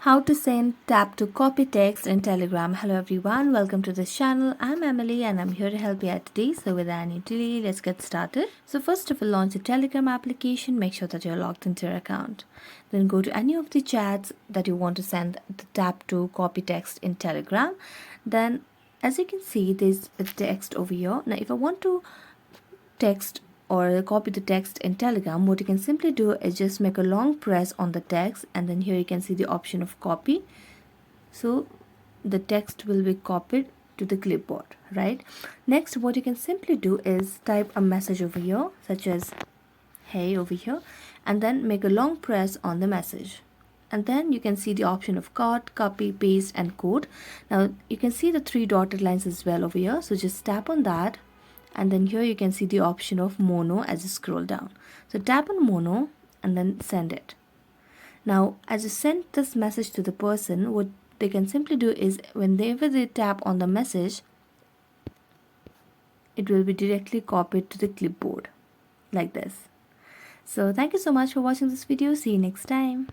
How to send tap to copy text in Telegram. Hello everyone, welcome to this channel. I'm Emily and I'm here to help you out today. So without any delay, let's get started. So first of all, launch the Telegram application. Make sure that you're logged into your account. Then go to any of the chats that you want to send the tap to copy text in Telegram. Then as you can see, there's a text over here. Now if I want to text or copy the text in Telegram, what you can simply do is just make a long press on the text, and then here you can see the option of copy. So the text will be copied to the clipboard, right? Next, what you can simply do is type a message over here, such as hey over here, and then make a long press on the message. And then you can see the option of cut, copy, paste, and code. Now you can see the three dotted lines as well over here. So just tap on that, and then here you can see the option of mono as you scroll down. So tap on mono and then send it. Now as you send this message to the person, what they can simply do is whenever they tap on the message, it will be directly copied to the clipboard like this. So thank you so much for watching this video. See you next time.